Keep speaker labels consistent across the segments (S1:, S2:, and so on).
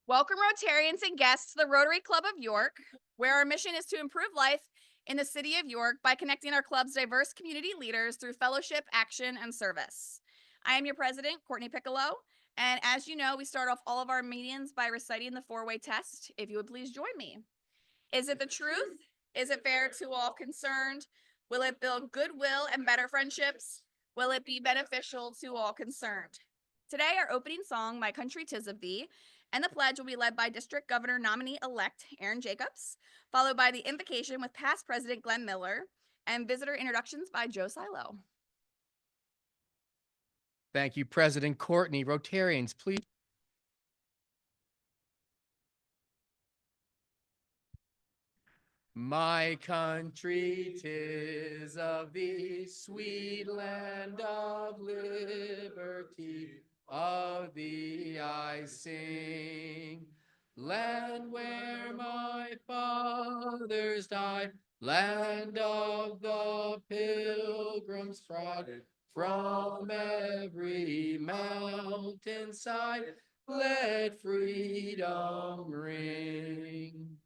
S1: Welcome, Rotarians and guests to the Rotary Club of York, where our mission is to improve life in the city of York by connecting our club's diverse community leaders through fellowship, action, and service. I am your president, Courtney Piccolo, and as you know, we start off all of our meetings by reciting the four-way test. If you would please join me. Is it the truth? Is it fair to all concerned? Will it build goodwill and better friendships? Will it be beneficial to all concerned? Today, our opening song, My Country 'Tis of Thee, and the pledge will be led by District Governor nominee-elect Aaron Jacobs, followed by the invocation with past President Glenn Miller, and visitor introductions by Joe Silo.
S2: Thank you, President Courtney. Rotarians, please. My country, 'tis of thee, sweet land of liberty, of thee I sing. Land where my fathers died, land of the pilgrims trod, from every mountainside, let freedom ring.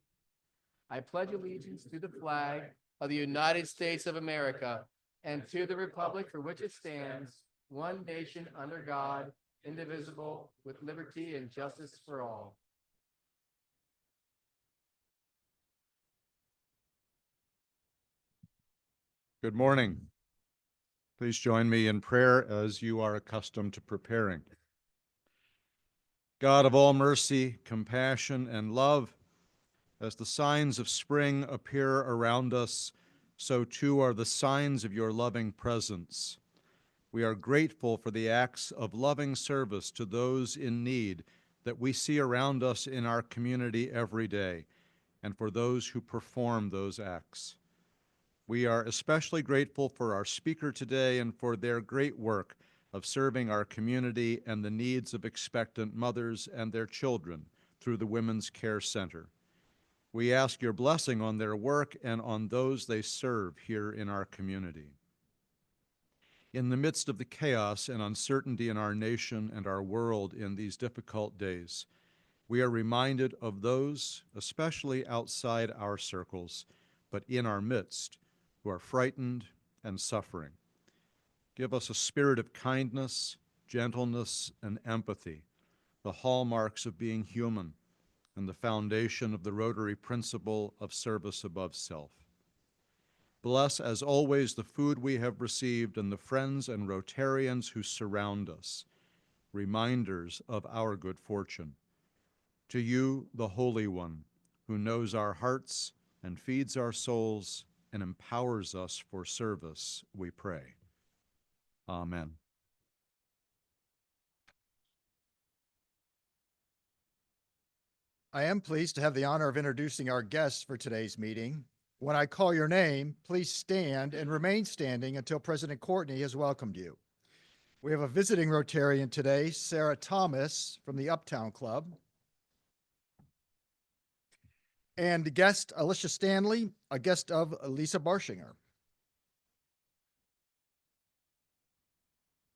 S2: I pledge allegiance to the flag of the United States of America and to the republic for which it stands, one nation under God, indivisible, with liberty and justice for all.
S3: Good morning. Please join me in prayer as you are accustomed to preparing. God of all mercy, compassion, and love, as the signs of spring appear around us, so too are the signs of your loving presence. We are grateful for the acts of loving service to those in need that we see around us in our community every day, and for those who perform those acts. We are especially grateful for our speaker today and for their great work of serving our community and the needs of expectant mothers and their children through the Women's Care Center. We ask your blessing on their work and on those they serve here in our community. In the midst of the chaos and uncertainty in our nation and our world in these difficult days, we are reminded of those, especially outside our circles, but in our midst, who are frightened and suffering. Give us a spirit of kindness, gentleness, and empathy, the hallmarks of being human and the foundation of the Rotary principle of service above self. Bless, as always, the food we have received and the friends and Rotarians who surround us, reminders of our good fortune. To you, the Holy One, who knows our hearts and feeds our souls and empowers us for service, we pray. Amen.
S4: I am pleased to have the honor of introducing our guests for today's meeting. When I call your name, please stand and remain standing until President Courtney has welcomed you. We have a visiting Rotarian today, Ciara Thomas from the Uptown Club. And the guest, Alicia Stanley, a guest of Lisa Barshinger.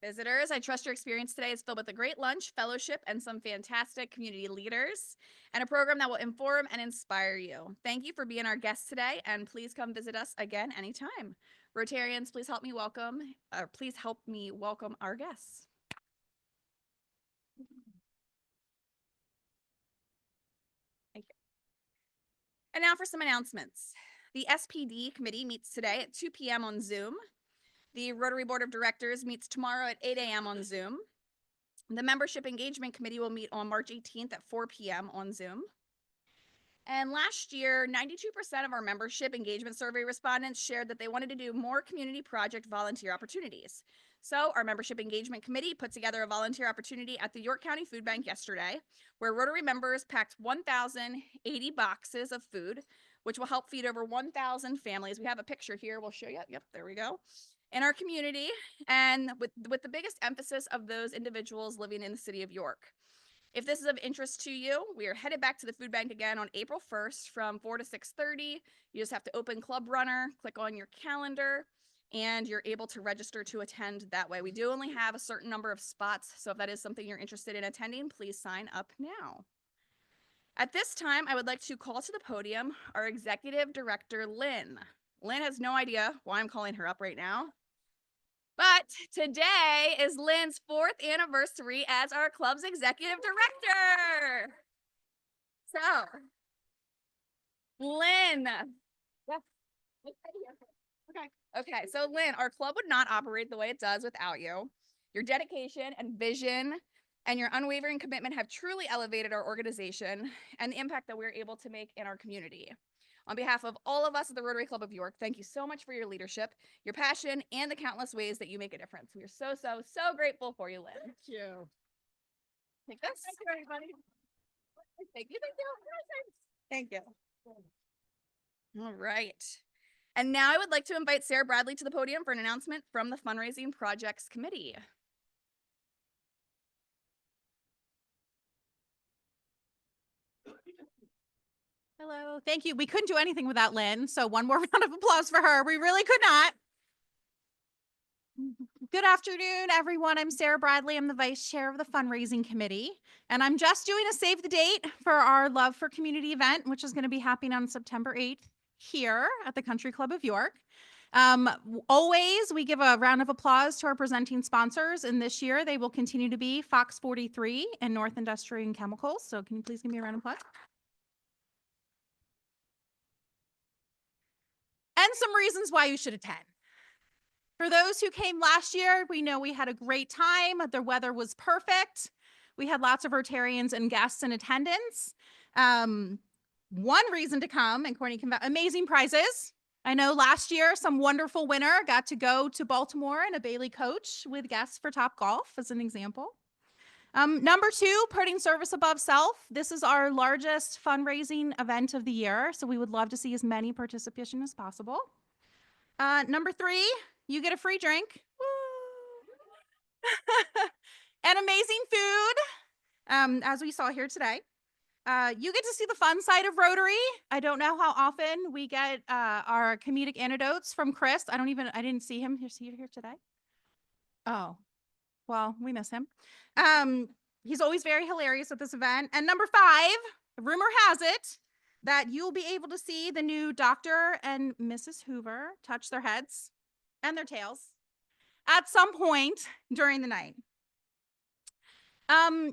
S1: Visitors, I trust your experience today is filled with a great lunch, fellowship, and some fantastic community leaders, and a program that will inform and inspire you. Thank you for being our guest today, and please come visit us again anytime. Rotarians, please help me welcome our guests. Thank you. And now for some announcements. The SPD committee meets today at 2 p.m. on Zoom. The Rotary Board of Directors meets tomorrow at 8 a.m. on Zoom. The Membership Engagement Committee will meet on March 18th at 4 p.m. on Zoom. And last year, 92% of our membership engagement survey respondents shared that they wanted to do more community project volunteer opportunities. So our Membership Engagement Committee put together a volunteer opportunity at the York County Food Bank yesterday, where Rotary members packed 1,080 boxes of food, which will help feed over 1,000 families. We have a picture here. We'll show you. Yep, there we go. In our community, and with the biggest emphasis of those individuals living in the city of York. If this is of interest to you, we are headed back to the food bank again on April 1st from 4 to 6:30. You just have to open Club Runner, click on your calendar, and you're able to register to attend that way. We do only have a certain number of spots, so if that is something you're interested in attending, please sign up now. At this time, I would like to call to the podium our Executive Director, Lynn. Lynn has no idea why I'm calling her up right now. But today is Lynn's 4th anniversary as our club's Executive Director. So, Lynn. Okay, so Lynn, our club would not operate the way it does without you. Your dedication and vision and your unwavering commitment have truly elevated our organization and the impact that we're able to make in our community. On behalf of all of us at the Rotary Club of York, thank you so much for your leadership, your passion, and the countless ways that you make a difference. We are so, so, so grateful for you, Lynn.
S2: Thank you.
S1: Take this. Thank you, everybody. Thank you, thank you. Thank you. All right. And now I would like to invite Sarah Bradley to the podium for an announcement from the Fundraising Projects Committee.
S5: Hello, thank you. We couldn't do anything without Lynn, so one more round of applause for her. We really could not. Good afternoon, everyone. I'm Sarah Bradley. I'm the Vice Chair of the Fundraising Committee, and I'm just doing a save the date for our Love for Community event, which is going to be happening on September 8th here at the Country Club of York. Always, we give a round of applause to our presenting sponsors, and this year they will continue to be Fox 43 and North Industrial and Chemicals. So can you please give me a round of applause? And some reasons why you should attend. For those who came last year, we know we had a great time. The weather was perfect. We had lots of Rotarians and guests in attendance. One reason to come, and Courtney can amazing prizes. I know last year some wonderful winner got to go to Baltimore in a Bailey coach with guests for Top Golf as an example. Number 2, putting service above self. This is our largest fundraising event of the year, so we would love to see as many participation as possible. Number 3, you get a free drink. And amazing food, as we saw here today. You get to see the fun side of Rotary. I don't know how often we get our comedic anecdotes from Chris. I didn't see him. Is he here today? Oh, well, we miss him. He's always very hilarious at this event. And number 5, rumor has it that you'll be able to see the new Dr. and Mrs. Hoover touch their heads and their tails at some point during the night.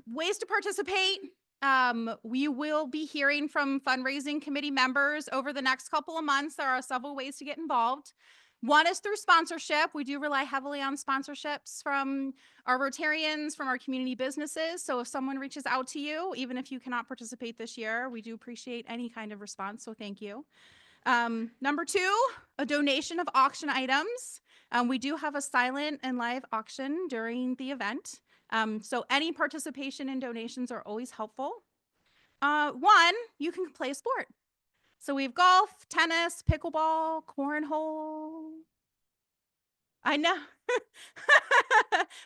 S5: Ways to participate. We will be hearing from fundraising committee members over the next couple of months. There are several ways to get involved. One is through sponsorship. We do rely heavily on sponsorships from our Rotarians, from our community businesses. So if someone reaches out to you, even if you cannot participate this year, we do appreciate any kind of response. So thank you. Number 2, a donation of auction items. We do have a silent and live auction during the event. So any participation in donations are always helpful. 1, you can play a sport. So we have golf, tennis, pickleball, cornhole. I know.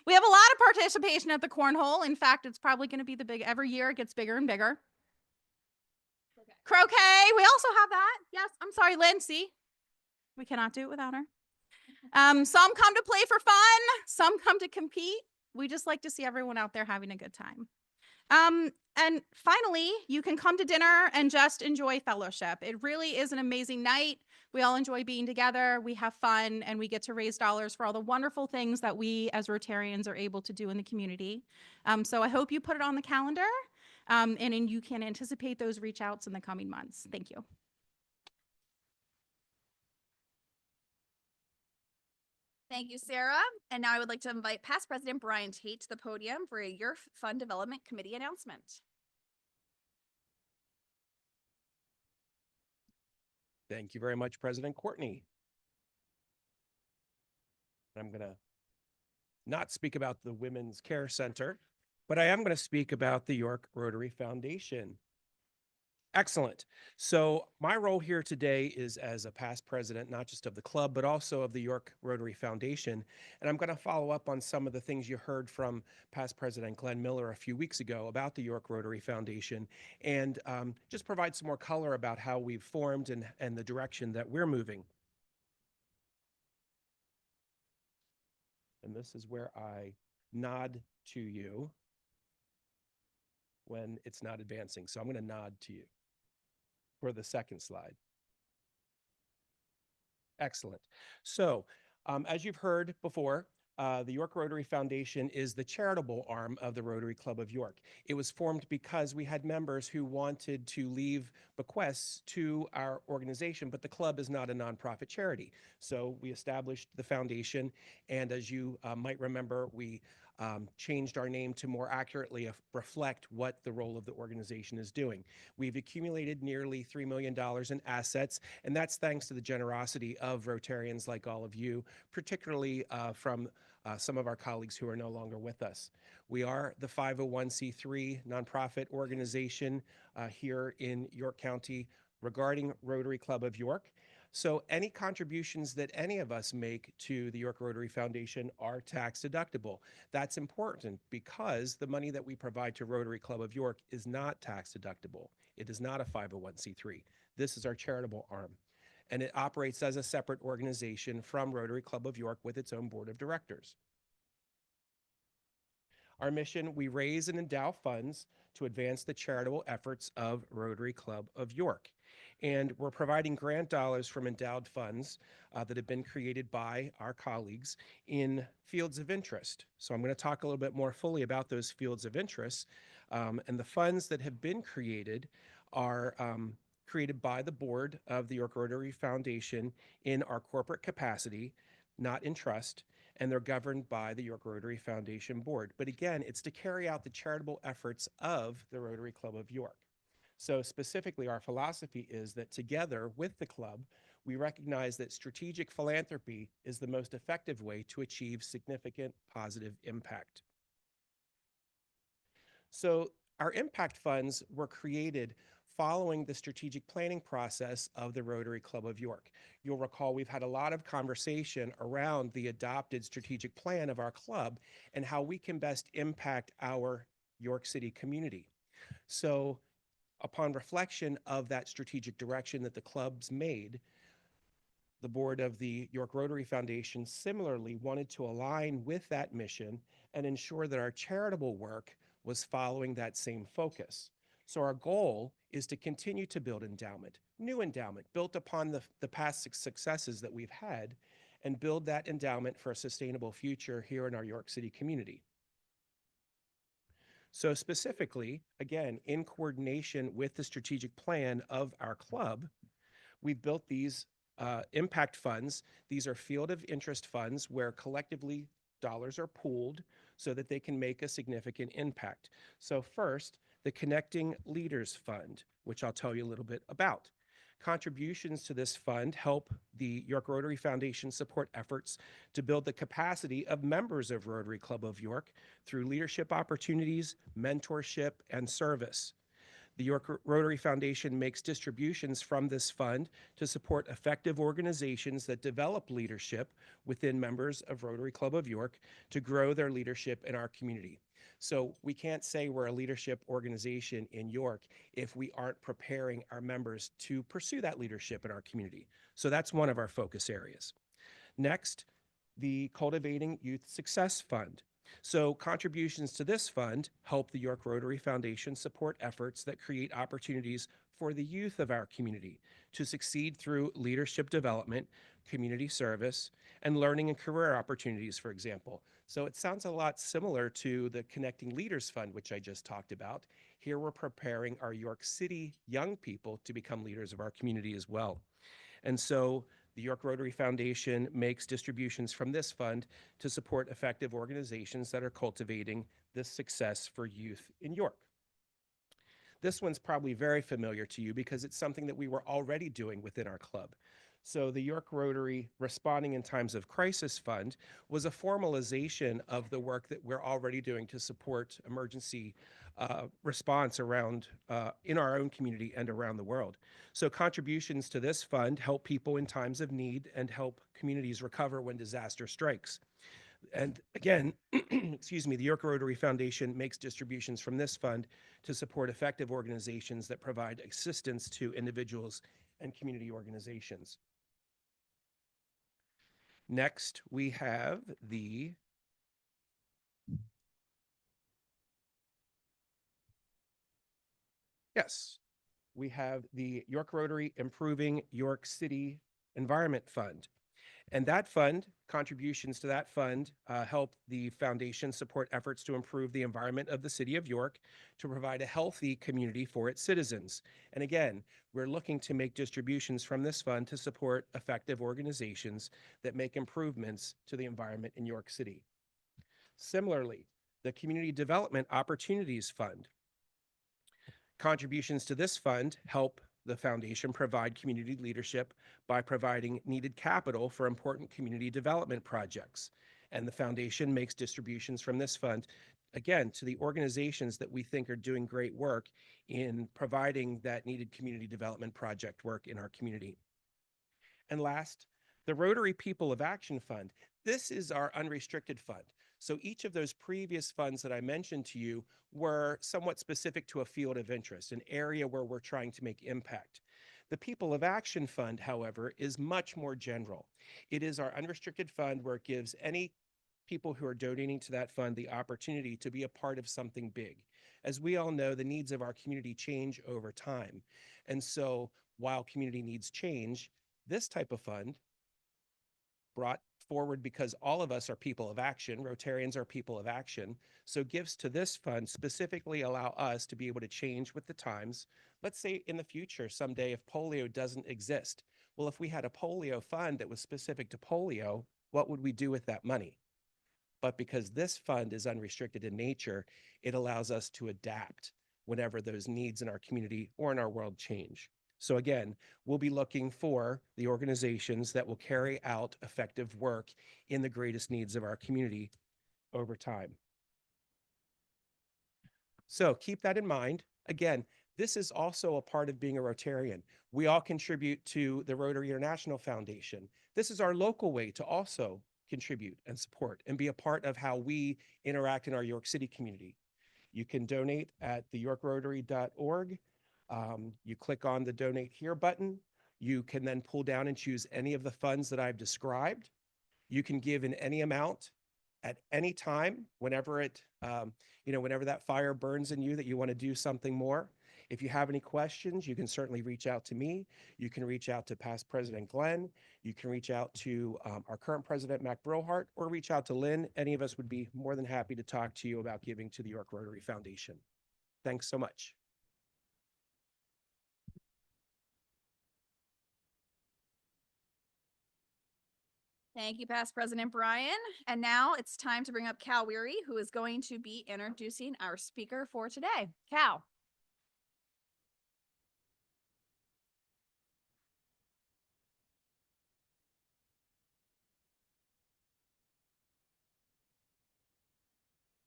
S5: We have a lot of participation at the cornhole. In fact, it's probably going to be every year it gets bigger and bigger. Croquet, we also have that. Yes, I'm sorry, Lindsay. We cannot do it without her. Some come to play for fun. Some come to compete. We just like to see everyone out there having a good time. And finally, you can come to dinner and just enjoy fellowship. It really is an amazing night. We all enjoy being together. We have fun, and we get to raise dollars for all the wonderful things that we as Rotarians are able to do in the community. So I hope you put it on the calendar, and you can anticipate those reach outs in the coming months. Thank you.
S1: Thank you, Sarah. And now I would like to invite past President Brian Tate to the podium for a Your Fund Development Committee announcement.
S6: Thank you very much, President Courtney. I'm going to not speak about the Women's Care Center, but I am going to speak about the York Rotary Foundation. Excellent. So my role here today is as a past president, not just of the club, but also of the York Rotary Foundation. And I'm going to follow up on some of the things you heard from past President Glenn Miller a few weeks ago about the York Rotary Foundation, and just provide some more color about how we've formed and the direction that we're moving. And this is where I nod to you. when it's not advancing. So I'm going to nod to you for the second slide. Excellent. So, as you've heard before, the York Rotary Foundation is the charitable arm of the Rotary Club of York. It was formed because we had members who wanted to leave bequests to our organization, but the club is not a nonprofit charity. So we established the foundation, and as you might remember, we changed our name to more accurately reflect what the role of the organization is doing. We've accumulated nearly $3 million in assets, and that's thanks to the generosity of Rotarians like all of you, particularly from some of our colleagues who are no longer with us. We are the 501c3 nonprofit organization here in York County regarding Rotary Club of York. So any contributions that any of us make to the York Rotary Foundation are tax deductible. That's important because the money that we provide to Rotary Club of York is not tax deductible. It is not a 501c3. This is our charitable arm, and it operates as a separate organization from Rotary Club of York with its own board of directors. Our mission, we raise and endow funds to advance the charitable efforts of Rotary Club of York. And we're providing grant dollars from endowed funds that have been created by our colleagues in fields of interest. So I'm going to talk a little bit more fully about those fields of interest. And the funds that have been created are created by the board of the York Rotary Foundation in our corporate capacity, not in trust, and they're governed by the York Rotary Foundation Board. But again, it's to carry out the charitable efforts of the Rotary Club of York. So specifically, our philosophy is that together with the club, we recognize that strategic philanthropy is the most effective way to achieve significant positive impact. So our impact funds were created following the strategic planning process of the Rotary Club of York. You'll recall we've had a lot of conversation around the adopted strategic plan of our club and how we can best impact our York City community. So upon reflection of that strategic direction that the club's made, the board of the York Rotary Foundation similarly wanted to align with that mission and ensure that our charitable work was following that same focus. So our goal is to continue to build endowment, new endowment, built upon the past successes that we've had, and build that endowment for a sustainable future here in our York City community. So specifically, again, in coordination with the strategic plan of our club, we've built these impact funds. These are field of interest funds where collectively dollars are pooled so that they can make a significant impact. So first, the Connecting Leaders Fund, which I'll tell you a little bit about. Contributions to this fund help the York Rotary Foundation support efforts to build the capacity of members of Rotary Club of York through leadership opportunities, mentorship, and service. The York Rotary Foundation makes distributions from this fund to support effective organizations that develop leadership within members of Rotary Club of York to grow their leadership in our community. So we can't say we're a leadership organization in York if we aren't preparing our members to pursue that leadership in our community. So that's one of our focus areas. Next, the Cultivating Youth Success Fund. So contributions to this fund help the York Rotary Foundation support efforts that create opportunities for the youth of our community to succeed through leadership development, community service, and learning and career opportunities, for example. So it sounds a lot similar to the Connecting Leaders Fund, which I just talked about. Here we're preparing our York City young people to become leaders of our community as well. And so the York Rotary Foundation makes distributions from this fund to support effective organizations that are cultivating this success for youth in York. This one's probably very familiar to you because it's something that we were already doing within our club. So the York Rotary Responding in Times of Crisis Fund was a formalization of the work that we're already doing to support emergency response around in our own community and around the world. So contributions to this fund help people in times of need and help communities recover when disaster strikes. And again, excuse me, the York Rotary Foundation makes distributions from this fund to support effective organizations that provide assistance to individuals and community organizations. Next, we have the Yes, we have the York Rotary Improving York City Environment Fund. And that fund, contributions to that fund, help the foundation support efforts to improve the environment of the city of York to provide a healthy community for its citizens. And again, we're looking to make distributions from this fund to support effective organizations that make improvements to the environment in York City. Similarly, the Community Development Opportunities Fund. Contributions to this fund help the foundation provide community leadership by providing needed capital for important community development projects. And the foundation makes distributions from this fund, again, to the organizations that we think are doing great work in providing that needed community development project work in our community. And last, the Rotary People of Action Fund. This is our unrestricted fund. So each of those previous funds that I mentioned to you were somewhat specific to a field of interest, an area where we're trying to make impact. The People of Action Fund, however, is much more general. It is our unrestricted fund where it gives any people who are donating to that fund the opportunity to be a part of something big. As we all know, the needs of our community change over time. And so while community needs change, this type of fund, brought forward because all of us are people of action, Rotarians are people of action, so gifts to this fund specifically allow us to be able to change with the times. Let's say in the future, someday, if polio doesn't exist, well, if we had a polio fund that was specific to polio, what would we do with that money? But because this fund is unrestricted in nature, it allows us to adapt whenever those needs in our community or in our world change. So again, we'll be looking for the organizations that will carry out effective work in the greatest needs of our community over time. So keep that in mind. Again, this is also a part of being a Rotarian. We all contribute to the Rotary International Foundation. This is our local way to also contribute and support and be a part of how we interact in our York City community. You can donate at theyorkrotary.org. You click on the donate here button. You can then pull down and choose any of the funds that I've described. You can give in any amount at any time, whenever whenever that fire burns in you that you want to do something more. If you have any questions, you can certainly reach out to me. You can reach out to past President Glenn. You can reach out to our current president, Mac Brohart, or reach out to Lynn. Any of us would be more than happy to talk to you about giving to the York Rotary Foundation. Thanks so much.
S1: Thank you, Past President Brian. And now it's time to bring up Cal Weary, who is going to be introducing our speaker for today. Cal.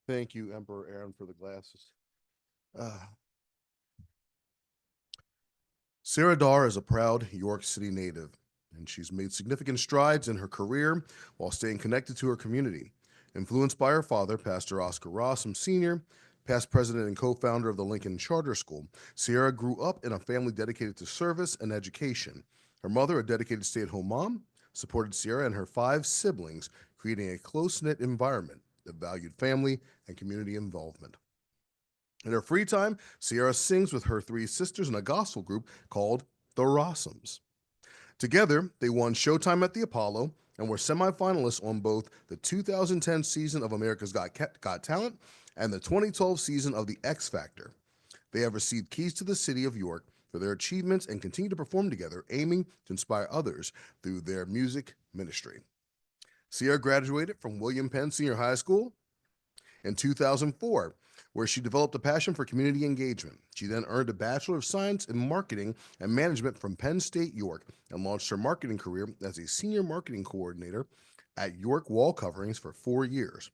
S7: Thank you, Emperor Aaron, for the glasses. Ciara Darr is a proud York City native, and she's made significant strides in her career while staying connected to her community. Influenced by her father, Pastor Oscar Rossum Sr., past president and co-founder of the Lincoln Charter School, Ciara grew up in a family dedicated to service and education. Her mother, a dedicated stay-at-home mom, supported Ciara and her 5 siblings, creating a close-knit environment that valued family and community involvement. In her free time, Ciara sings with her 3 sisters in a gospel group called the Rossums. Together, they won Showtime at the Apollo and were semifinalists on both the 2010 season of America's Got Talent and the 2012 season of The X Factor. They have received keys to the city of York for their achievements and continue to perform together, aiming to inspire others through their music ministry. Ciara graduated from William Penn Senior High School in 2004, where she developed a passion for community engagement. She then earned a Bachelor of Science in Marketing and Management from Penn State York and launched her marketing career as a senior marketing coordinator at York Wall Coverings for 4 years.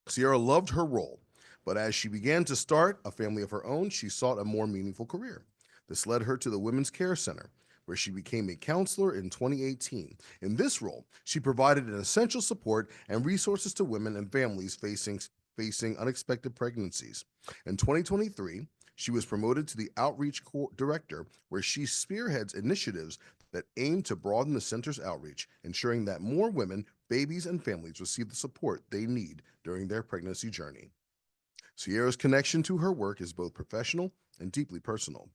S7: Ciara loved her role, but as she began to start a family of her own, she sought a more meaningful career. This led her to the Women's Care Center, where she became a counselor in 2018. In this role, she provided an essential support and resources to women and families facing unexpected pregnancies. In 2023, she was promoted to the Outreach Director, where she spearheads initiatives that aim to broaden the center's outreach, ensuring that more women, babies, and families receive the support they need during their pregnancy journey. Ciara's connection to her work is both professional and deeply personal.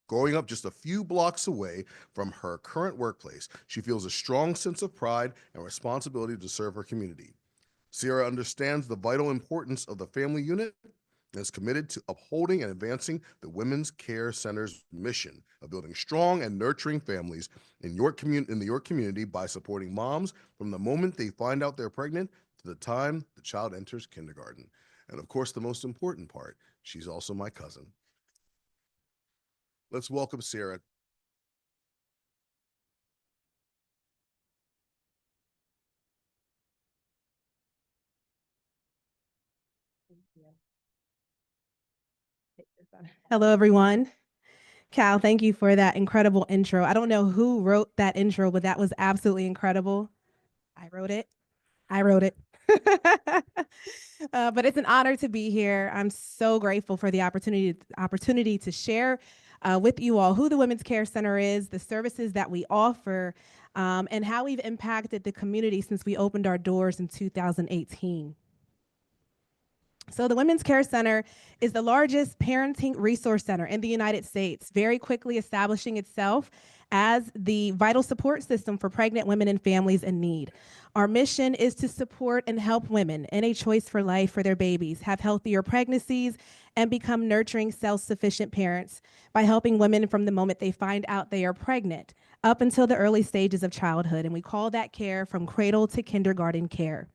S7: Growing up just a few blocks away from her current workplace, she feels a strong sense of pride and responsibility to serve her community. Ciara understands the vital importance of the family unit and is committed to upholding and advancing the Women's Care Center's mission of building strong and nurturing families in the York community by supporting moms from the moment they find out they're pregnant to the time the child enters kindergarten. And of course, the most important part, she's also my cousin. Let's welcome Ciara.
S8: Hello, everyone. Cal, thank you for that incredible intro. I don't know who wrote that intro, but that was absolutely incredible. I wrote it. I wrote it. But it's an honor to be here. I'm so grateful for the opportunity to share with you all who the Women's Care Center is, the services that we offer, and how we've impacted the community since we opened our doors in 2018. So the Women's Care Center is the largest parenting resource center in the United States, very quickly establishing itself as the vital support system for pregnant women and families in need. Our mission is to support and help women in a choice for life for their babies, have healthier pregnancies, and become nurturing, self-sufficient parents by helping women from the moment they find out they are pregnant up until the early stages of childhood. And we call that care from cradle to kindergarten care.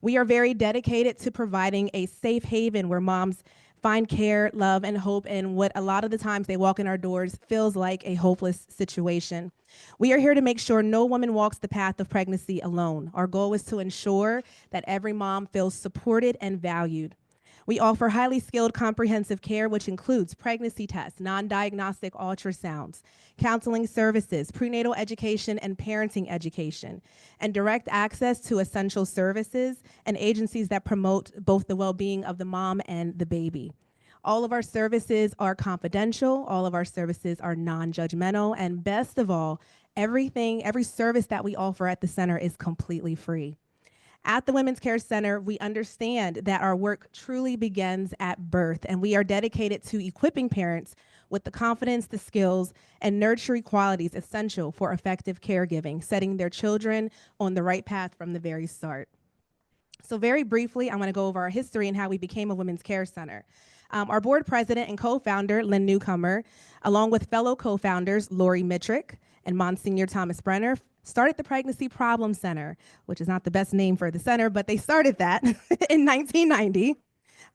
S8: We are very dedicated to providing a safe haven where moms find care, love, and hope in what a lot of the times they walk in our doors feels like a hopeless situation. We are here to make sure no woman walks the path of pregnancy alone. Our goal is to ensure that every mom feels supported and valued. We offer highly skilled comprehensive care, which includes pregnancy tests, non-diagnostic ultrasounds, counseling services, prenatal education and parenting education, and direct access to essential services and agencies that promote both the well-being of the mom and the baby. All of our services are confidential, all of our services are non-judgmental, and best of all, every service that we offer at the center is completely free. At the Women's Care Center, we understand that our work truly begins at birth, and we are dedicated to equipping parents with the confidence, the skills, and nurturing qualities essential for effective caregiving, setting their children on the right path from the very start. So very briefly, I'm going to go over our history and how we became a Women's Care Center. Our board president and co-founder, Lynn Newcomer, along with fellow co-founders, Lori Mitrick and Monsignor Thomas Brenner, started the Pregnancy Problem Center, which is not the best name for the center, but they started that in 1990.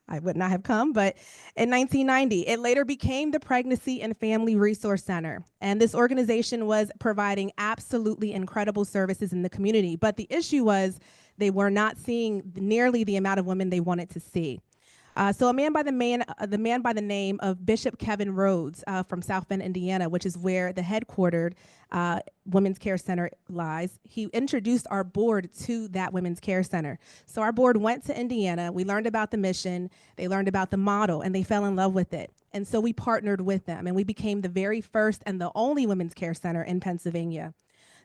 S8: I would not have come, but in 1990, it later became the Pregnancy and Family Resource Center. And this organization was providing absolutely incredible services in the community. But the issue was they were not seeing nearly the amount of women they wanted to see. So a man by the name of Bishop Kevin Rhodes from South Bend, Indiana, which is where the headquartered Women's Care Center lies, he introduced our board to that Women's Care Center. So our board went to Indiana, we learned about the mission, they learned about the model, and they fell in love with it. And so we partnered with them, and we became the very first and the only Women's Care Center in Pennsylvania.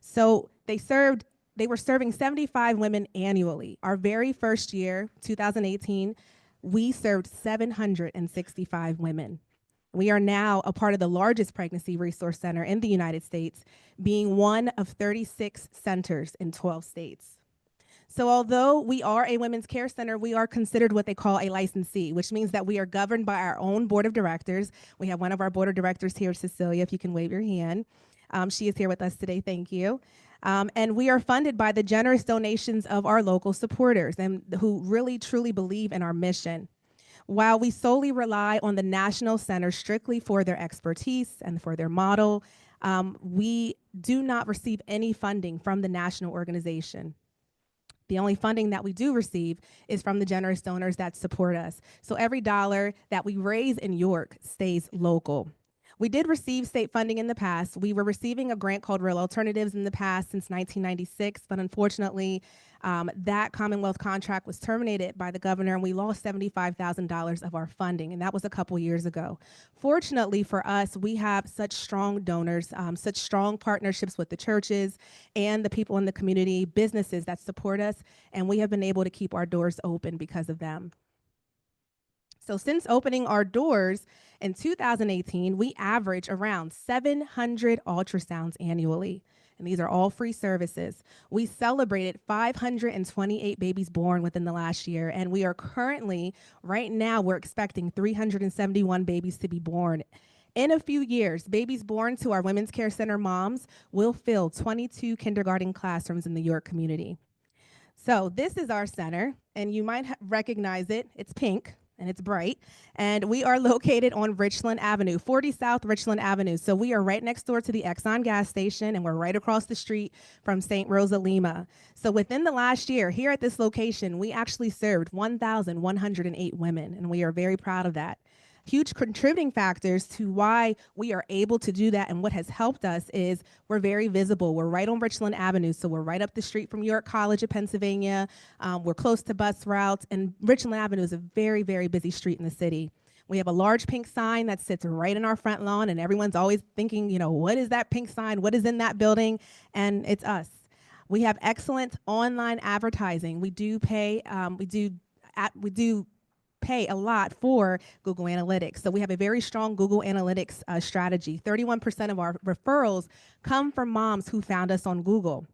S8: So they were serving 75 women annually. Our very first year, 2018, we served 765 women. We are now a part of the largest pregnancy resource center in the United States, being one of 36 centers in 12 states. So although we are a women's care center, we are considered what they call a licensee, which means that we are governed by our own board of directors. We have one of our board of directors here, Cecilia, if you can wave your hand. She is here with us today, thank you. And we are funded by the generous donations of our local supporters and who really truly believe in our mission. While we solely rely on the National Center strictly for their expertise and for their model, we do not receive any funding from the national organization. The only funding that we do receive is from the generous donors that support us. So every dollar that we raise in York stays local. We did receive state funding in the past. We were receiving a grant called Real Alternatives in the past since 1996, but unfortunately, that Commonwealth contract was terminated by the governor and we lost $75,000 of our funding, and that was a couple years ago. Fortunately for us, we have such strong donors, such strong partnerships with the churches and the people in the community, businesses that support us, and we have been able to keep our doors open because of them. So since opening our doors in 2018, we average around 700 ultrasounds annually. And these are all free services. We celebrated 528 babies born within the last year, and we are currently, right now, we're expecting 371 babies to be born. In a few years, babies born to our Women's Care Center moms will fill 22 kindergarten classrooms in the York community. So this is our center, and you might recognize it. It's pink and it's bright, and we are located on Richland Avenue, 40 South Richland Avenue. So we are right next door to the Exxon gas station, and we're right across the street from St. Rosa Lima. So within the last year, here at this location, we actually served 1,108 women, and we are very proud of that. Huge contributing factors to why we are able to do that and what has helped us is we're very visible. We're right on Richland Avenue, so we're right up the street from York College of Pennsylvania. We're close to bus routes, and Richland Avenue is a very, very busy street in the city. We have a large pink sign that sits right in our front lawn, and everyone's always thinking, you know, what is that pink sign? What is in that building? And it's us. We have excellent online advertising. We do pay a lot for Google Analytics. So we have a very strong Google Analytics strategy. 31% of our referrals come from moms who found us on Google.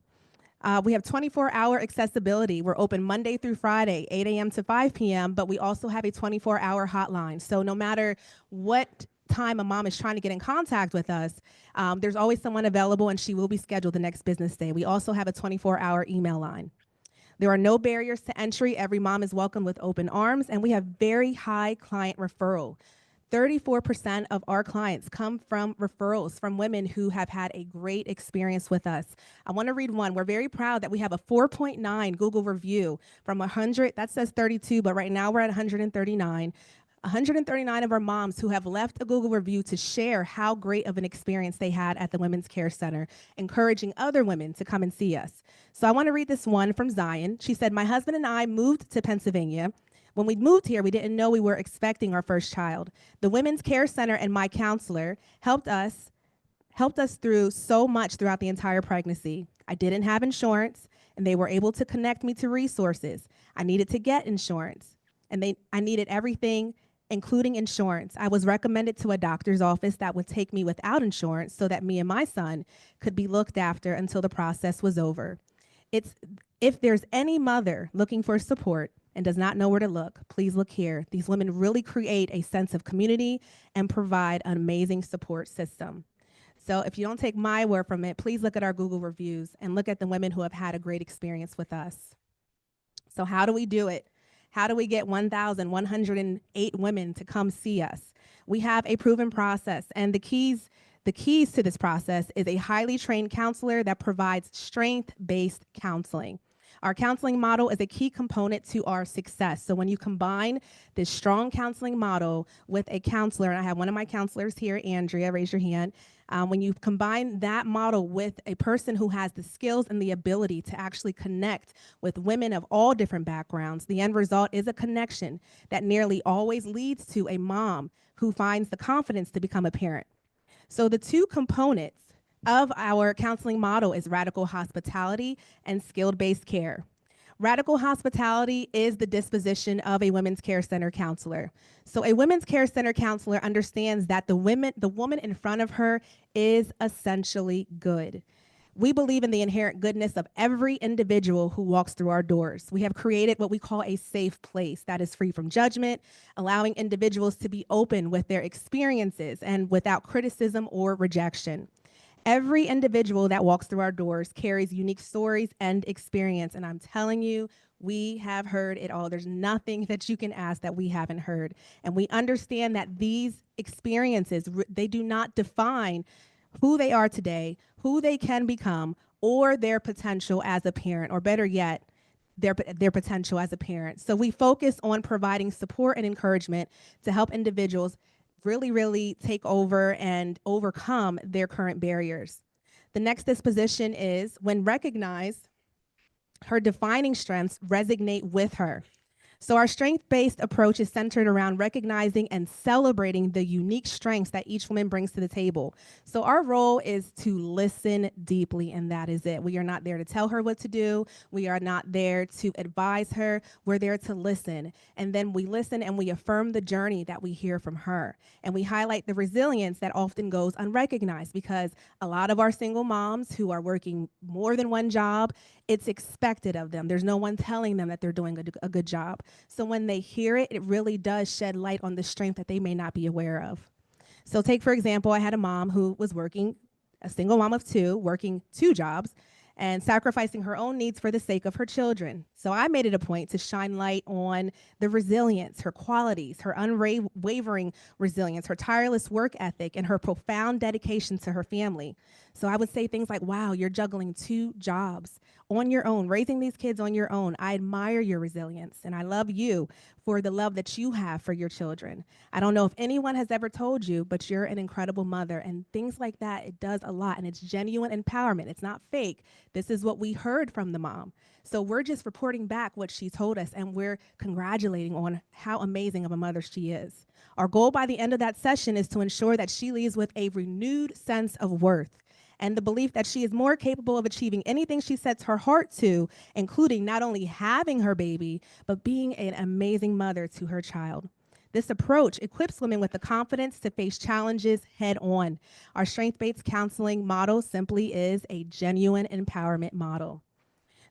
S8: We have 24-hour accessibility. We're open Monday through Friday, 8 a.m. to 5 p.m., but we also have a 24-hour hotline. So no matter what time a mom is trying to get in contact with us, there's always someone available, and she will be scheduled the next business day. We also have a 24-hour email line. There are no barriers to entry. Every mom is welcome with open arms, and we have very high client referral. 34% of our clients come from referrals from women who have had a great experience with us. I want to read one. We're very proud that we have a 4.9 Google review from 100. That says 32, but right now we're at 139. 139 of our moms who have left a Google review to share how great of an experience they had at the Women's Care Center, encouraging other women to come and see us. So I want to read this one from Zion. She said, "My husband and I moved to Pennsylvania. When we moved here, we didn't know we were expecting our first child. The Women's Care Center and my counselor helped us through so much throughout the entire pregnancy. I didn't have insurance, and they were able to connect me to resources. I needed to get insurance, and I needed everything, including insurance. I was recommended to a doctor's office that would take me without insurance so that me and my son could be looked after until the process was over. If there's any mother looking for support and does not know where to look, please look here. These women really create a sense of community and provide an amazing support system." So if you don't take my word from it, please look at our Google reviews and look at the women who have had a great experience with us. So how do we do it? How do we get 1,108 women to come see us? We have a proven process, and the keys to this process is a highly trained counselor that provides strength-based counseling. Our counseling model is a key component to our success. So when you combine this strong counseling model with a counselor, and I have one of my counselors here, Andrea, raise your hand. When you combine that model with a person who has the skills and the ability to actually connect with women of all different backgrounds, the end result is a connection that nearly always leads to a mom who finds the confidence to become a parent. So the two components of our counseling model is radical hospitality and skilled-based care. Radical hospitality is the disposition of a women's care center counselor. So a women's care center counselor understands that the woman in front of her is essentially good. We believe in the inherent goodness of every individual who walks through our doors. We have created what we call a safe place that is free from judgment, allowing individuals to be open with their experiences and without criticism or rejection. Every individual that walks through our doors carries unique stories and experience, and I'm telling you, we have heard it all. There's nothing that you can ask that we haven't heard. And we understand that these experiences, they do not define who they are today, who they can become, or their potential as a parent, or better yet, their potential as a parent. So we focus on providing support and encouragement to help individuals really take over and overcome their current barriers. The next disposition is, when recognized, her defining strengths resonate with her. So our strength-based approach is centered around recognizing and celebrating the unique strengths that each woman brings to the table. So our role is to listen deeply, and that is it. We are not there to tell her what to do. We are not there to advise her. We're there to listen. And then we listen and we affirm the journey that we hear from her. And we highlight the resilience that often goes unrecognized, because a lot of our single moms who are working more than one job, it's expected of them. There's no one telling them that they're doing a good job. So when they hear it, it really does shed light on the strength that they may not be aware of. So take, for example, I had a mom who was working, a single mom of two, working 2 jobs and sacrificing her own needs for the sake of her children. So I made it a point to shine light on the resilience, her qualities, her unwavering resilience, her tireless work ethic, and her profound dedication to her family. So I would say things like, wow, you're juggling 2 jobs on your own, raising these kids on your own. I admire your resilience, and I love you for the love that you have for your children. I don't know if anyone has ever told you, but you're an incredible mother. And things like that, it does a lot, and it's genuine empowerment. It's not fake. This is what we heard from the mom. So we're just reporting back what she told us, and we're congratulating on how amazing of a mother she is. Our goal by the end of that session is to ensure that she leaves with a renewed sense of worth and the belief that she is more capable of achieving anything she sets her heart to, including not only having her baby, but being an amazing mother to her child. This approach equips women with the confidence to face challenges head on. Our strength-based counseling model simply is a genuine empowerment model.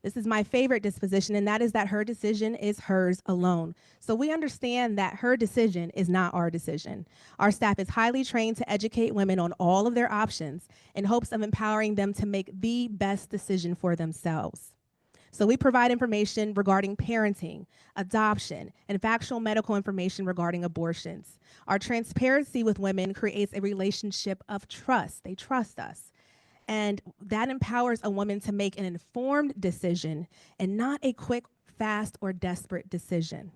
S8: This is my favorite disposition, and that is that her decision is hers alone. So we understand that her decision is not our decision. Our staff is highly trained to educate women on all of their options in hopes of empowering them to make the best decision for themselves. So we provide information regarding parenting, adoption, and factual medical information regarding abortions. Our transparency with women creates a relationship of trust. They trust us. And that empowers a woman to make an informed decision and not a quick, fast, or desperate decision.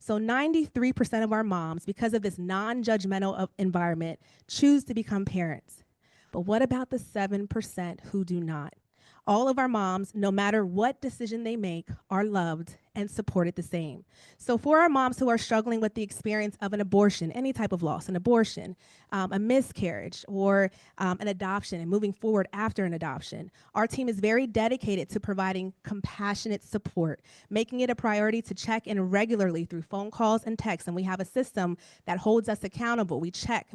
S8: So 93% of our moms, because of this non-judgmental environment, choose to become parents. But what about the 7% who do not? All of our moms, no matter what decision they make, are loved and supported the same. So for our moms who are struggling with the experience of an abortion, any type of loss, an abortion, a miscarriage, or an adoption and moving forward after an adoption, our team is very dedicated to providing compassionate support, making it a priority to check in regularly through phone calls and texts. And we have a system that holds us accountable. We check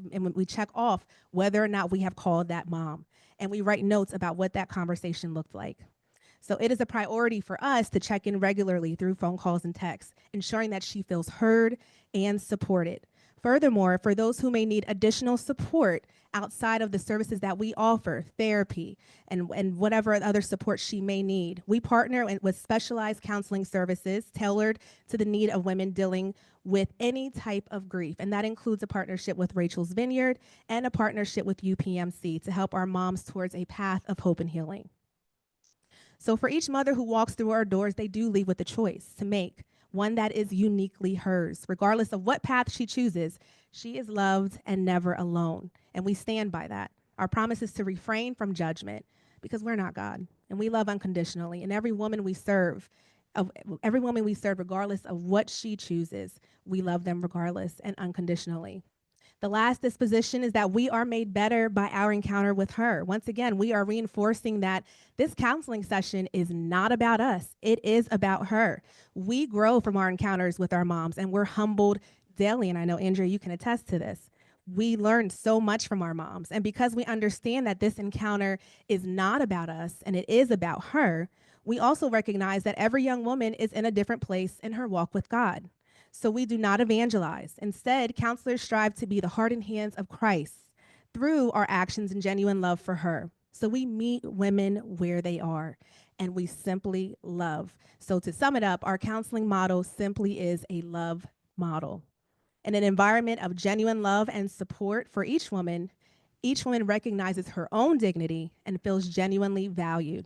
S8: off whether or not we have called that mom. And we write notes about what that conversation looked like. So it is a priority for us to check in regularly through phone calls and texts, ensuring that she feels heard and supported. Furthermore, for those who may need additional support outside of the services that we offer, therapy and whatever other support she may need, we partner with specialized counseling services tailored to the need of women dealing with any type of grief. And that includes a partnership with Rachel's Vineyard and a partnership with UPMC to help our moms towards a path of hope and healing. So for each mother who walks through our doors, they do leave with a choice to make, one that is uniquely hers. Regardless of what path she chooses, she is loved and never alone. And we stand by that. Our promise is to refrain from judgment because we're not God, and we love unconditionally. And every woman we serve, regardless of what she chooses, we love them regardless and unconditionally. The last disposition is that we are made better by our encounter with her. Once again, we are reinforcing that this counseling session is not about us. It is about her. We grow from our encounters with our moms, and we're humbled daily. And I know, Andrea, you can attest to this. We learn so much from our moms. And because we understand that this encounter is not about us and it is about her, we also recognize that every young woman is in a different place in her walk with God. So we do not evangelize. Instead, counselors strive to be the heart and hands of Christ through our actions and genuine love for her. So we meet women where they are, and we simply love. So to sum it up, our counseling model simply is a love model. In an environment of genuine love and support for each woman recognizes her own dignity and feels genuinely valued.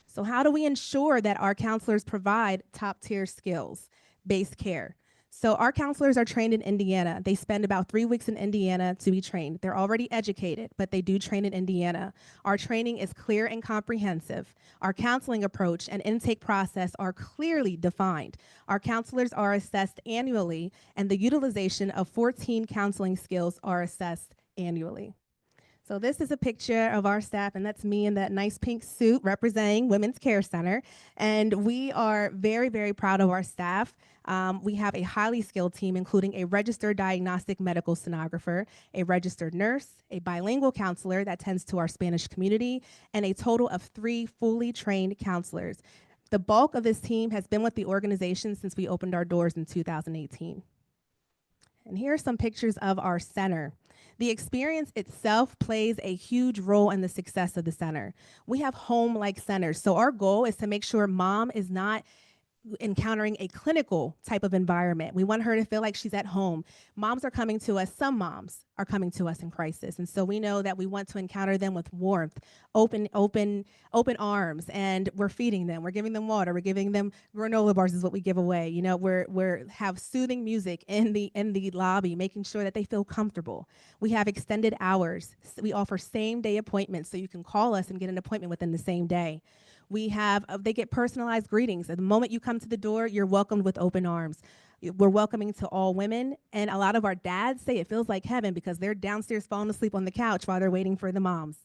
S8: So how do we ensure that our counselors provide top-tier skills-based care? So our counselors are trained in Indiana. They spend about 3 weeks in Indiana to be trained. They're already educated, but they do train in Indiana. Our training is clear and comprehensive. Our counseling approach and intake process are clearly defined. Our counselors are assessed annually, and the utilization of 14 counseling skills are assessed annually. So this is a picture of our staff, and that's me in that nice pink suit representing Women's Care Center. And we are very, very proud of our staff. We have a highly skilled team, including a registered diagnostic medical sonographer, a registered nurse, a bilingual counselor that tends to our Spanish community, and a total of 3 fully trained counselors. The bulk of this team has been with the organization since we opened our doors in 2018. And here are some pictures of our center. The experience itself plays a huge role in the success of the center. We have home-like centers, so our goal is to make sure mom is not encountering a clinical type of environment. We want her to feel like she's at home. Moms are coming to us, some moms are coming to us in crisis. And so we know that we want to encounter them with warmth, open arms, and we're feeding them. We're giving them water. We're giving them granola bars is what we give away. You know, we're have soothing music in the lobby, making sure that they feel comfortable. We have extended hours. We offer same-day appointments, so you can call us and get an appointment within the same day. We have, they get personalized greetings. At the moment you come to the door, you're welcomed with open arms. We're welcoming to all women, and a lot of our dads say it feels like heaven because they're downstairs falling asleep on the couch while they're waiting for the moms.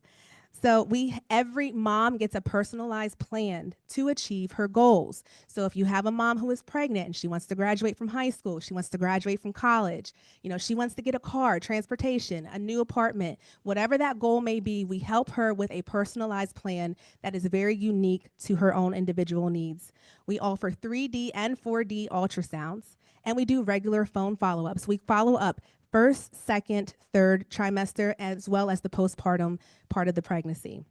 S8: So every mom gets a personalized plan to achieve her goals. So if you have a mom who is pregnant and she wants to graduate from high school, she wants to graduate from college, you know, she wants to get a car, transportation, a new apartment, whatever that goal may be, we help her with a personalized plan that is very unique to her own individual needs. We offer 3D and 4D ultrasounds, and we do regular phone follow-ups. We follow up first, second, third trimester, as well as the postpartum part of the pregnancy.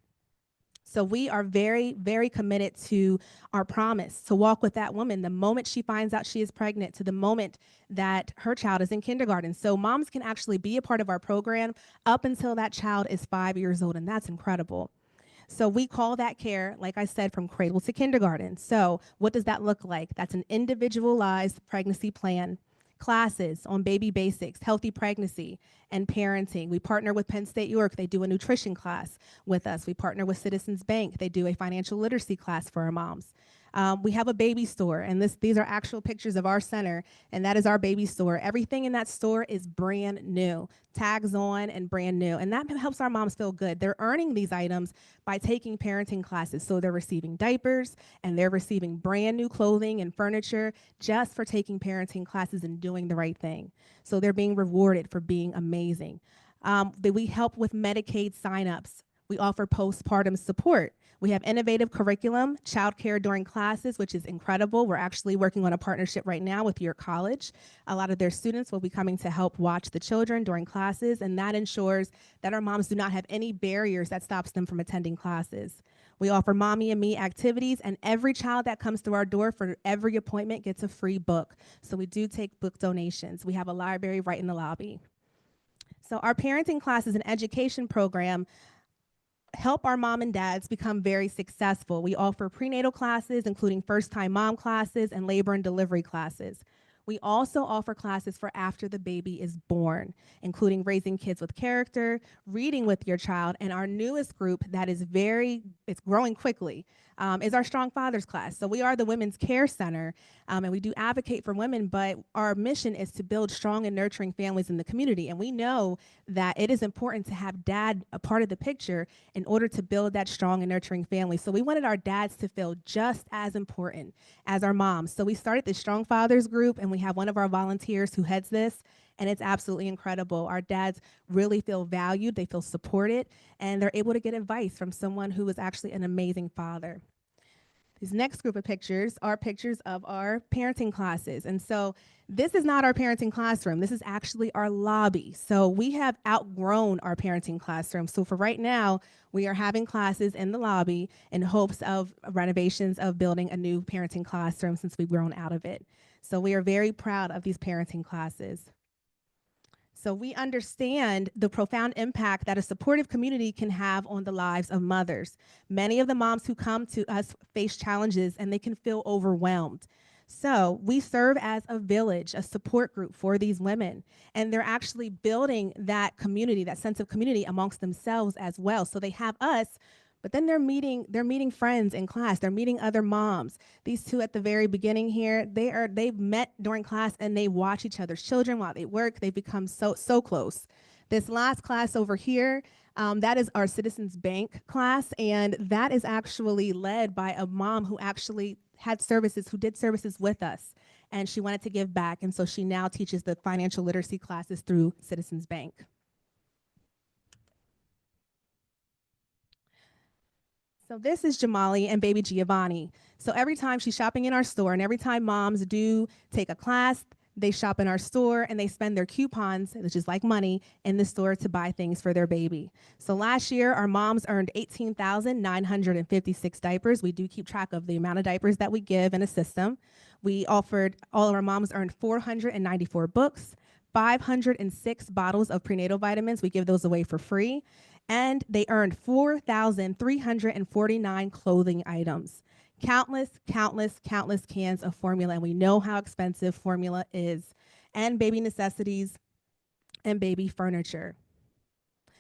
S8: So we are very, very committed to our promise to walk with that woman the moment she finds out she is pregnant to the moment that her child is in kindergarten. So moms can actually be a part of our program up until that child is 5 years old, and that's incredible. So we call that care, like I said, from cradle to kindergarten. So what does that look like? That's an individualized pregnancy plan. Classes on baby basics, healthy pregnancy, and parenting. We partner with Penn State York. They do a nutrition class with us. We partner with Citizens Bank. They do a financial literacy class for our moms. We have a baby store, and these are actual pictures of our center, and that is our baby store. Everything in that store is brand new, tags on and brand new, and that helps our moms feel good. They're earning these items by taking parenting classes, so they're receiving diapers, and they're receiving brand new clothing and furniture just for taking parenting classes and doing the right thing. So they're being rewarded for being amazing. We help with Medicaid signups. We offer postpartum support. We have innovative curriculum, childcare during classes, which is incredible. We're actually working on a partnership right now with York College. A lot of their students will be coming to help watch the children during classes, and that ensures that our moms do not have any barriers that stops them from attending classes. We offer Mommy and Me activities, and every child that comes through our door for every appointment gets a free book. So we do take book donations. We have a library right in the lobby. So our parenting classes and education program help our mom and dads become very successful. We offer prenatal classes, including first-time mom classes and labor and delivery classes. We also offer classes for after the baby is born, including raising kids with character, reading with your child, and our newest group that is it's growing quickly, is our Strong Fathers class. So we are the Women's Care Center, and we do advocate for women, but our mission is to build strong and nurturing families in the community. And we know that it is important to have dad a part of the picture in order to build that strong and nurturing family. So we wanted our dads to feel just as important as our moms. So we started the Strong Fathers group, and we have one of our volunteers who heads this, and it's absolutely incredible. Our dads really feel valued, they feel supported, and they're able to get advice from someone who is actually an amazing father. These next group of pictures are pictures of our parenting classes. And so this is not our parenting classroom. This is actually our lobby. So we have outgrown our parenting classroom. So for right now, we are having classes in the lobby in hopes of renovations of building a new parenting classroom since we've grown out of it. So we are very proud of these parenting classes. So we understand the profound impact that a supportive community can have on the lives of mothers. Many of the moms who come to us face challenges and they can feel overwhelmed. So we serve as a village, a support group for these women. And they're actually building that community, that sense of community amongst themselves as well. So they have us, but then they're meeting friends in class. They're meeting other moms. These two at the very beginning here, they've met during class and they watch each other's children while they work. They've become so close. This last class over here, that is our Citizens Bank class, and that is actually led by a mom who actually who did services with us, and she wanted to give back, and so she now teaches the financial literacy classes through Citizens Bank. So this is Jamali and baby Giovanni. So every time she's shopping in our store, and every time moms do take a class, they shop in our store and they spend their coupons, which is like money, in the store to buy things for their baby. So last year, our moms earned 18,956 diapers. We do keep track of the amount of diapers that we give in a system. We offered, all of our moms earned 494 books, 506 bottles of prenatal vitamins. We give those away for free. And they earned 4,349 clothing items. Countless cans of formula, and we know how expensive formula is, and baby necessities and baby furniture.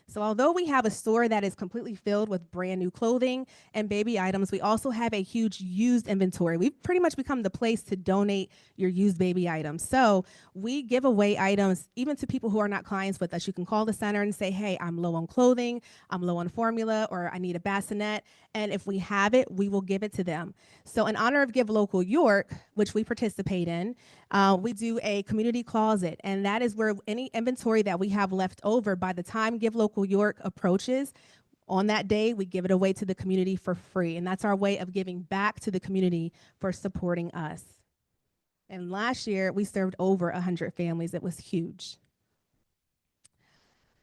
S8: So although we have a store that is completely filled with brand new clothing and baby items, we also have a huge used inventory. We've pretty much become the place to donate your used baby items. So we give away items even to people who are not clients with us. You can call the center and say, hey, I'm low on clothing, I'm low on formula, or I need a bassinet. And if we have it, we will give it to them. So in honor of Give Local York, which we participate in, we do a community closet, and that is where any inventory that we have left over, by the time Give Local York approaches, on that day, we give it away to the community for free. And that's our way of giving back to the community for supporting us. And last year, we served over 100 families. It was huge.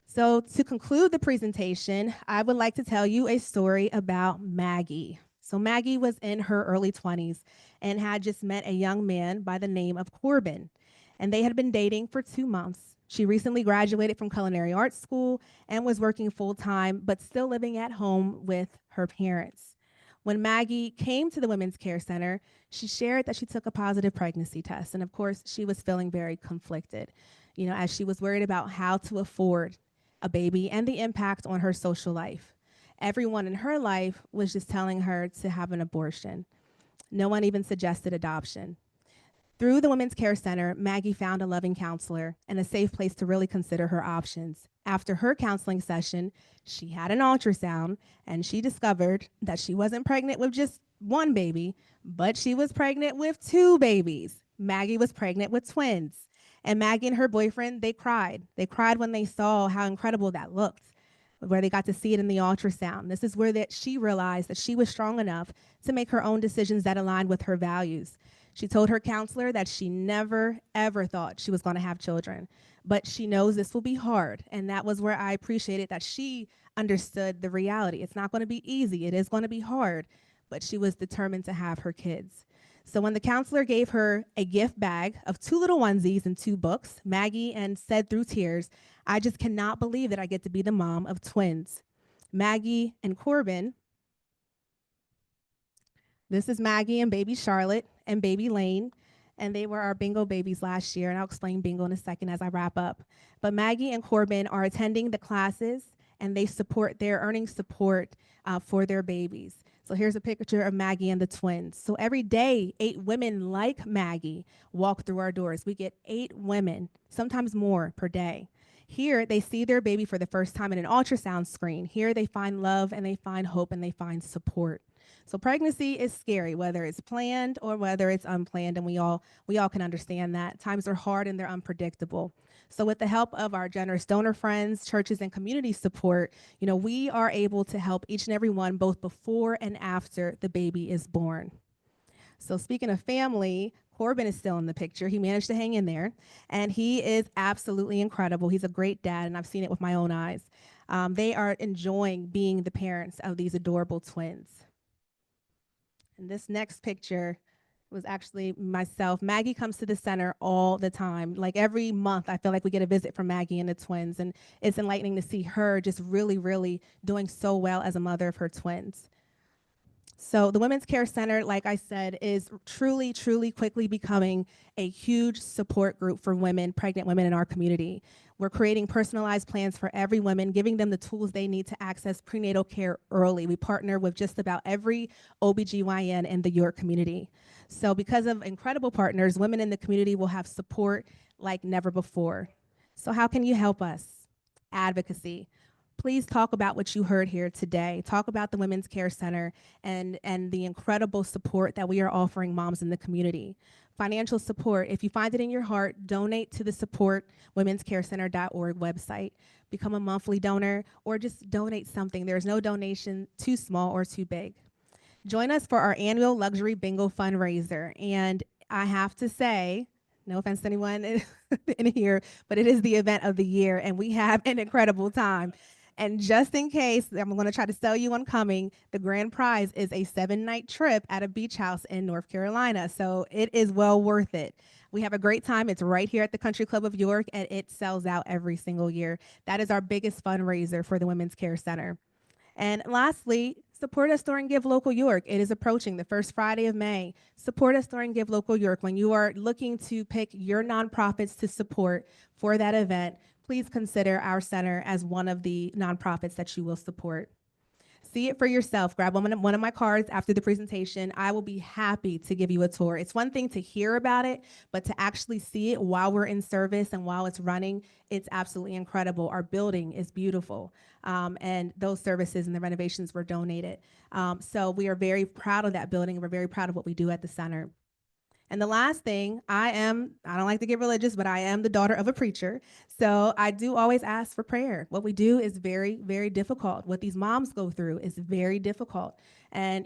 S8: So to conclude the presentation, I would like to tell you a story about Maggie. So Maggie was in her early 20s and had just met a young man by the name of Corbin, and they had been dating for 2 months. She recently graduated from culinary arts school and was working full-time, but still living at home with her parents. When Maggie came to the Women's Care Center, she shared that she took a positive pregnancy test, and of course, she was feeling very conflicted, as she was worried about how to afford a baby and the impact on her social life. Everyone in her life was just telling her to have an abortion. No one even suggested adoption. Through the Women's Care Center, Maggie found a loving counselor and a safe place to really consider her options. After her counseling session, she had an ultrasound, and she discovered that she wasn't pregnant with just one baby, but she was pregnant with 2 babies. Maggie was pregnant with twins. And Maggie and her boyfriend, they cried. They cried when they saw how incredible that looked, where they got to see it in the ultrasound. This is where she realized that she was strong enough to make her own decisions that aligned with her values. She told her counselor that she never, ever thought she was going to have children, but she knows this will be hard. And that was where I appreciated that she understood the reality. It's not going to be easy. It is going to be hard, but she was determined to have her kids. So when the counselor gave her a gift bag of 2 little onesies and 2 books, Maggie and said through tears, "I just cannot believe that I get to be the mom of twins." Maggie and Corbin, this is Maggie and baby Charlotte and baby Lane, and they were our bingo babies last year, and I'll explain bingo in a second as I wrap up. But Maggie and Corbin are attending the classes, and they're earning support for their babies. So here's a picture of Maggie and the twins. So every day, 8 women like Maggie walk through our doors. We get 8 women, sometimes more per day. Here, they see their baby for the first time in an ultrasound screen. Here, they find love, and they find hope, and they find support. So pregnancy is scary, whether it's planned or whether it's unplanned, and we all can understand that. Times are hard and they're unpredictable. So with the help of our generous donor friends, churches, and community support, we are able to help each and every one both before and after the baby is born. So speaking of family, Corbin is still in the picture. He managed to hang in there, and he is absolutely incredible. He's a great dad, and I've seen it with my own eyes. They are enjoying being the parents of these adorable twins. And this next picture was actually myself. Maggie comes to the center all the time. Like every month, I feel like we get a visit from Maggie and the twins, and it's enlightening to see her just really, really doing so well as a mother of her twins. So the Women's Care Center, like I said, is truly, truly quickly becoming a huge support group for women, pregnant women in our community. We're creating personalized plans for every woman, giving them the tools they need to access prenatal care early. We partner with just about every OBGYN in the York community. So because of incredible partners, women in the community will have support like never before. So how can you help us? Advocacy. Please talk about what you heard here today. Talk about the Women's Care Center and the incredible support that we are offering moms in the community. Financial support, if you find it in your heart, donate to the support womenscarecenter.org website. Become a monthly donor or just donate something. There's no donation too small or too big. Join us for our annual luxury bingo fundraiser. And I have to say, no offense to anyone in here, but it is the event of the year and we have an incredible time. And just in case, I'm going to try to sell you on coming, the grand prize is a 7-night trip at a beach house in North Carolina. So it is well worth it. We have a great time. It's right here at the Country Club of York, and it sells out every single year. That is our biggest fundraiser for the Women's Care Center. And lastly, support us during Give Local York. It is approaching the first Friday of May. Support us during Give Local York. When you are looking to pick your nonprofits to support for that event, please consider our center as one of the nonprofits that you will support. See it for yourself. Grab one of my cards after the presentation. I will be happy to give you a tour. It's one thing to hear about it, but to actually see it while we're in service and while it's running, it's absolutely incredible. Our building is beautiful, and those services and the renovations were donated. So we are very proud of that building. We're very proud of what we do at the center. And the last thing, I don't like to get religious, but I am the daughter of a preacher. So I do always ask for prayer. What we do is very, very difficult. What these moms go through is very difficult. And,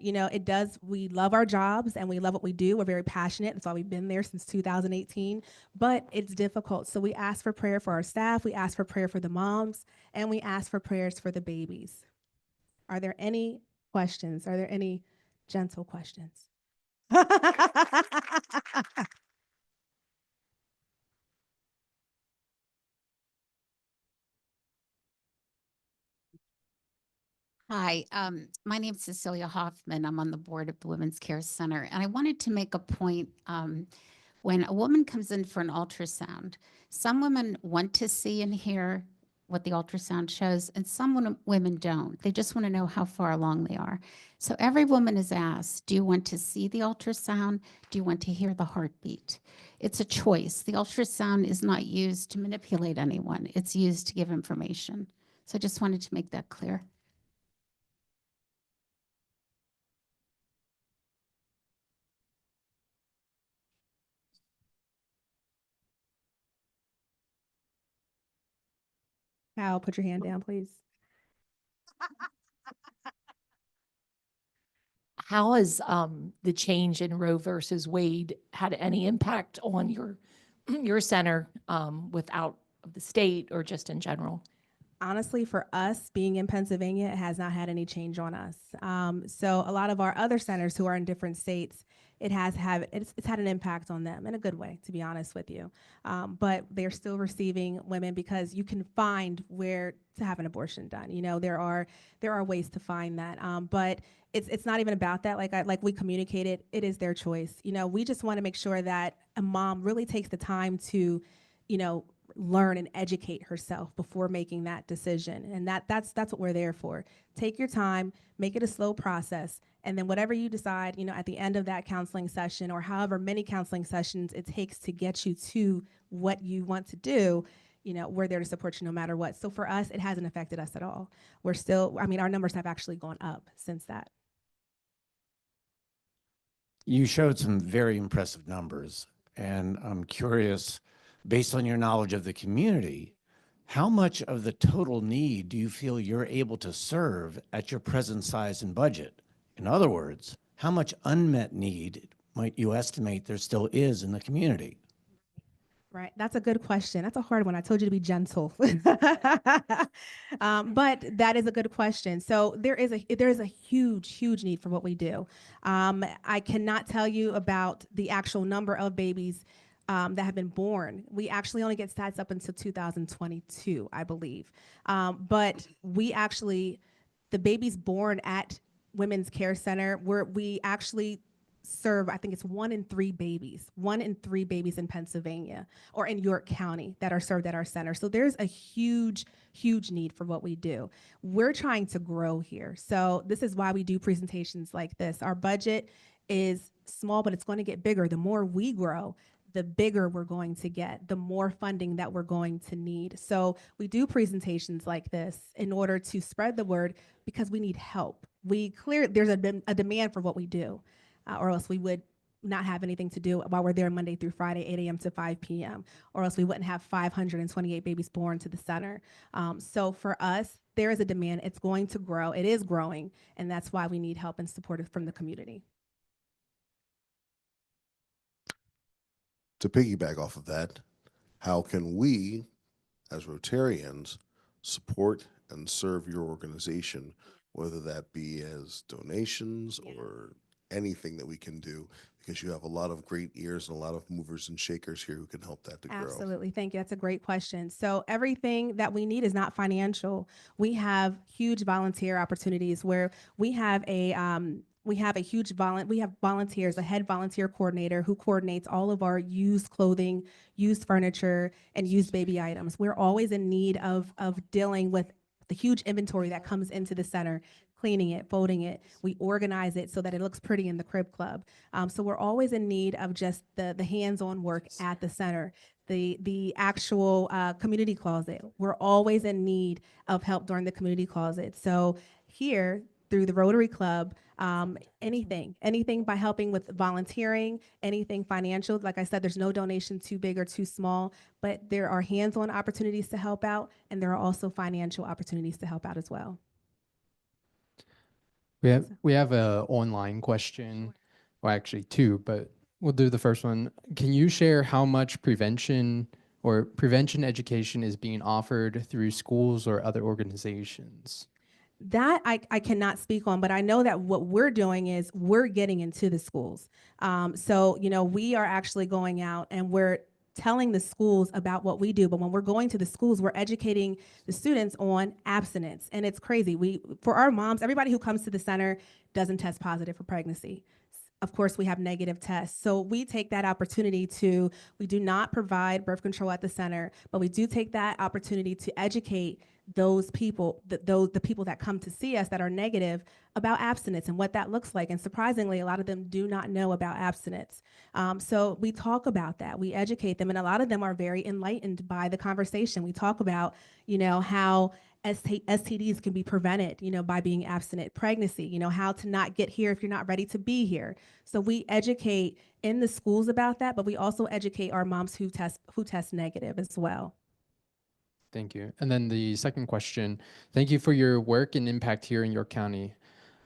S8: we love our jobs and we love what we do. We're very passionate. That's why we've been there since 2018, but it's difficult. So we ask for prayer for our staff. We ask for prayer for the moms, and we ask for prayers for the babies. Are there any questions? Are there any gentle questions?
S9: Hi, my name is Cecilia Hoffman. I'm on the board of the Women's Care Center, and I wanted to make a point. When a woman comes in for an ultrasound, some women want to see and hear what the ultrasound shows, and some women don't. They just want to know how far along they are. So every woman is asked, do you want to see the ultrasound? Do you want to hear the heartbeat? It's a choice. The ultrasound is not used to manipulate anyone. It's used to give information. So I just wanted to make that clear.
S8: Kyle, put your hand down, please.
S10: How has the change in Roe versus Wade had any impact on your center without the state or just in general?
S8: Honestly, for us being in Pennsylvania, it has not had any change on us. So a lot of our other centers who are in different states, it's had an impact on them in a good way, to be honest with you. But they're still receiving women because you can find where to have an abortion done. There are ways to find that. But it's not even about that. Like we communicated, it is their choice. We just want to make sure that a mom really takes the time to, learn and educate herself before making that decision. And that's what we're there for. Take your time, make it a slow process, and then whatever you decide, at the end of that counseling session or however many counseling sessions it takes to get you to what you want to do, we're there to support you no matter what. So for us, it hasn't affected us at all. Our numbers have actually gone up since that.
S11: You showed some very impressive numbers, and I'm curious, based on your knowledge of the community, how much of the total need do you feel you're able to serve at your present size and budget? In other words, how much unmet need might you estimate there still is in the community?
S8: Right. That's a good question. That's a hard one. I told you to be gentle. But that is a good question. So there is a huge need for what we do. I cannot tell you about the actual number of babies that have been born. We actually only get stats up until 2022, I believe. But the babies born at Women's Care Center, we actually serve, I think it's 1 in 3 babies, 1 in 3 babies in Pennsylvania or in York County that are served at our center. So there's a huge need for what we do. We're trying to grow here. So this is why we do presentations like this. Our budget is small, but it's going to get bigger. The more we grow, the bigger we're going to get, the more funding that we're going to need. So we do presentations like this in order to spread the word because we need help. There's a demand for what we do, or else we would not have anything to do while we're there Monday through Friday, 8 a.m. to 5 p.m., or else we wouldn't have 528 babies born to the center. So for us, there is a demand. It's going to grow. It is growing, and that's why we need help and support from the community.
S7: To piggyback off of that, how can we, as Rotarians, support and serve your organization, whether that be as donations or anything that we can do, because you have a lot of great ears and a lot of movers and shakers here who can help that to grow.
S8: Absolutely. Thank you. That's a great question. So everything that we need is not financial. We have huge volunteer opportunities where we have volunteers, a head volunteer coordinator who coordinates all of our used clothing, used furniture, and used baby items. We're always in need of dealing with the huge inventory that comes into the center, cleaning it, folding it. We organize it so that it looks pretty in the crib club. So we're always in need of just the hands-on work at the center. The actual community closet. We're always in need of help during the community closet. So here, through the Rotary Club, anything by helping with volunteering, anything financial. Like I said, there's no donation too big or too small, but there are hands-on opportunities to help out, and there are also financial opportunities to help out as well.
S12: We have a online question, well, actually 2, but we'll do the first one. Can you share how much prevention education is being offered through schools or other organizations?
S8: That I cannot speak on, but I know that what we're doing is we're getting into the schools. So, we are actually going out and we're telling the schools about what we do. But when we're going to the schools, we're educating the students on abstinence. And it's crazy. For our moms, everybody who comes to the center doesn't test positive for pregnancy. Of course, we have negative tests. So we take that opportunity we do not provide birth control at the center, but we do take that opportunity to educate those people, the people that come to see us that are negative about abstinence and what that looks like. And surprisingly, a lot of them do not know about abstinence. So we talk about that, we educate them, and a lot of them are very enlightened by the conversation. We talk about, how STDs can be prevented, by being abstinent, pregnancy, how to not get here if you're not ready to be here. So we educate in the schools about that, but we also educate our moms who test negative as well.
S12: Thank you. And then the second question, thank you for your work and impact here in York County.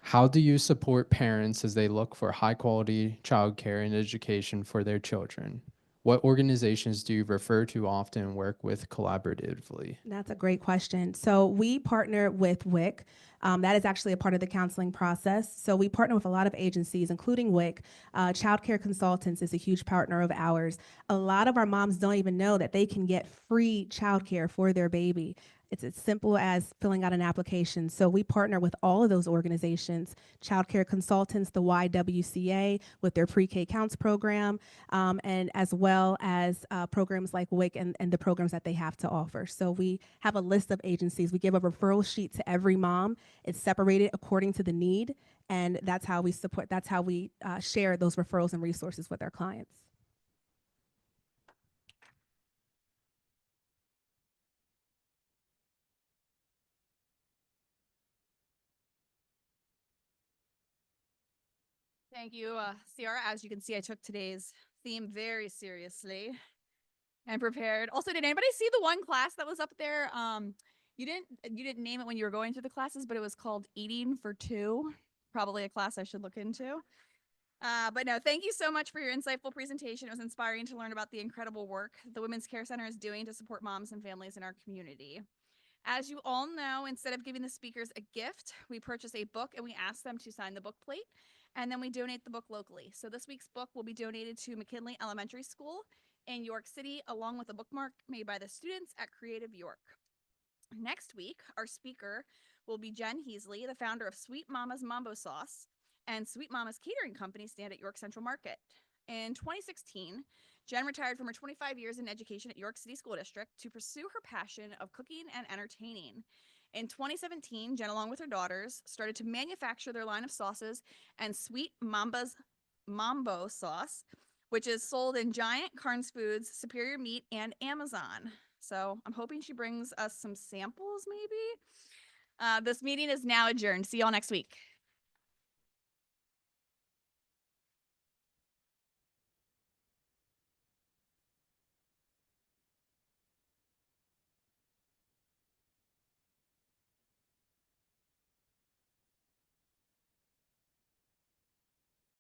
S12: How do you support parents as they look for high quality childcare and education for their children? What organizations do you refer to often and work with collaboratively? That's
S8: a great question. So we partner with WIC. That is actually a part of the counseling process. So we partner with a lot of agencies, including WIC. Child Care Consultants is a huge partner of ours. A lot of our moms don't even know that they can get free childcare for their baby. It's as simple as filling out an application. So we partner with all of those organizations, Child Care Consultants, the YWCA with their pre-K counts program, and as well as programs like WIC and the programs that they have to offer. So we have a list of agencies. We give a referral sheet to every mom. It's separated according to the need, and that's how we share those referrals and resources with our clients.
S1: Thank you, Ciara. As you can see, I took today's theme very seriously and prepared. Also, did anybody see the one class that was up there? You didn't name it when you were going through the classes, but it was called Eating for Two. Probably a class I should look into. But no, thank you so much for your insightful presentation. It was inspiring to learn about the incredible work the Women's Care Center is doing to support moms and families in our community. As you all know, instead of giving the speakers a gift, we purchase a book and we ask them to sign the book plate, and then we donate the book locally. So this week's book will be donated to McKinley Elementary School in York City, along with a bookmark made by the students at Creative York. Next week, our speaker will be Jen Heasley, the founder of Sweet Mama's Mambo Sauce and Sweet Mama's Catering Company stand at York Central Market. In 2016, Jen retired from her 25 years in education at York City School District to pursue her passion of cooking and entertaining. In 2017, Jen, along with her daughters, started to manufacture their line of sauces and Sweet Mama's Mambo Sauce, which is sold in Giant, Carnes Foods, Superior Meat, and Amazon. So I'm hoping she brings us some samples, maybe. This meeting is now adjourned. See y'all next week.